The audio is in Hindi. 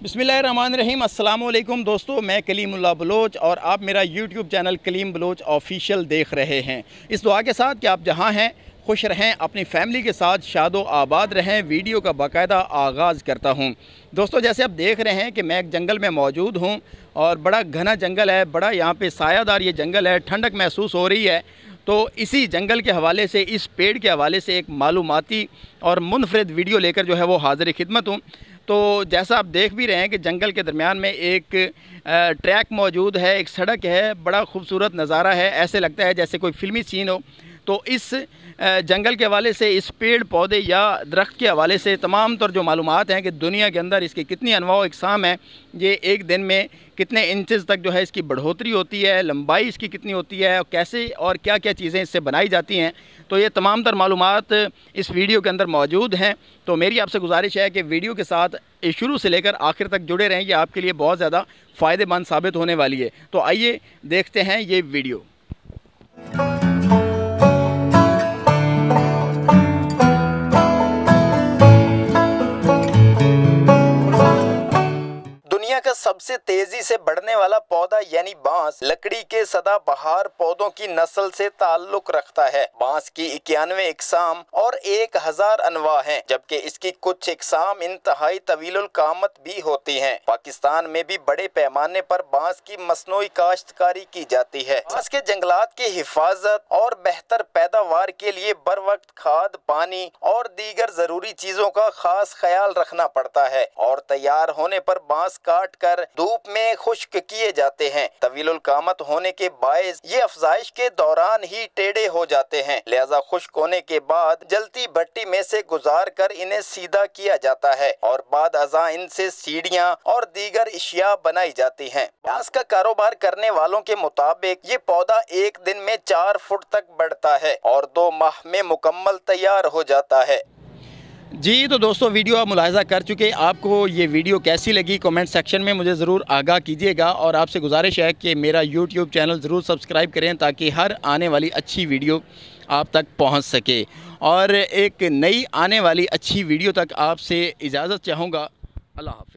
बिस्मिल्लाहिर्रहमानिर्रहीम। अस्सलामुअलैकुम दोस्तों, मैं कलीमुल्लाह बलोच और आप मेरा YouTube channel Kaleem Baloch official देख रहे हैं। इस दुआ के साथ कि आप जहां हैं खुश रहें, अपनी फैमिली के साथ शादो आबाद रहें। वीडियो का बाकायदा आगाज़ करता हूं। दोस्तों, जैसे आप देख रहे हैं कि मैं एक जंगल में मौजूद हूं और बड़ा घना जंगल है, बड़ा यहाँ पे सायादार ये जंगल है, ठंडक महसूस हो रही है। तो इसी जंगल के हवाले से, इस पेड़ के हवाले से एक मालूमाती और मुनफरिद वीडियो लेकर जो है वो हाज़िर खिदमत हूँ। तो जैसा आप देख भी रहे हैं कि जंगल के दरमियान में एक ट्रैक मौजूद है, एक सड़क है, बड़ा खूबसूरत नज़ारा है, ऐसे लगता है जैसे कोई फ़िल्मी सीन हो। तो इस जंगल के हवाले से, इस पेड़ पौधे या दरख्त के हवाले से तमाम तर जो मालूमात हैं कि दुनिया के अंदर इसकी कितनी अनवा इकसाम है, ये एक दिन में कितने इंचज़ तक जो है इसकी बढ़ोतरी होती है, लंबाई इसकी कितनी होती है, और कैसे और क्या क्या चीज़ें इससे बनाई जाती हैं, तो ये तमाम तर मालूमात इस वीडियो के अंदर मौजूद हैं। तो मेरी आपसे गुजारिश है कि वीडियो के साथ शुरू से लेकर आखिर तक जुड़े रहें, ये आपके लिए बहुत ज़्यादा फ़ायदेमंद साबित होने वाली है। तो आइए देखते हैं ये वीडियो। का सबसे तेजी से बढ़ने वाला पौधा यानी बांस लकड़ी के सदाबहार पौधों की नस्ल से ताल्लुक रखता है। बांस की 91 इकसाम और 1000 अनवा हैं, जबकि इसकी कुछ इकसाम इंतहाई तवीलुल कामत भी होती हैं। पाकिस्तान में भी बड़े पैमाने पर बांस की मसनूई काश्तकारी की जाती है। बांस के जंगलात की हिफाजत और बेहतर पैदावार के लिए बर वक्त खाद, पानी और दीगर जरूरी चीजों का खास ख्याल रखना पड़ता है और तैयार होने पर बांस काट कर धूप में खुश्क किए जाते हैं। तवीलुल कामत होने के बायस ये अफजाइश के दौरान ही टेढ़े हो जाते हैं, लिहाजा खुश्क होने के बाद जलती भट्टी में से गुजार कर इन्हें सीधा किया जाता है और बाद अज़ा इनसे सीढ़ियाँ और दीगर इशिया बनाई जाती हैं। बांस का कारोबार करने वालों के मुताबिक ये पौधा एक दिन में 4 फुट तक बढ़ता है और 2 माह में मुकम्मल तैयार हो जाता है। जी तो दोस्तों, वीडियो आप मुलाहिज़ा कर चुके। आपको ये वीडियो कैसी लगी कमेंट सेक्शन में मुझे ज़रूर आगाह कीजिएगा और आपसे गुजारिश है कि मेरा यूट्यूब चैनल ज़रूर सब्सक्राइब करें ताकि हर आने वाली अच्छी वीडियो आप तक पहुंच सके। और एक नई आने वाली अच्छी वीडियो तक आपसे इजाज़त चाहूँगा। अल्लाह हाफ़िज़।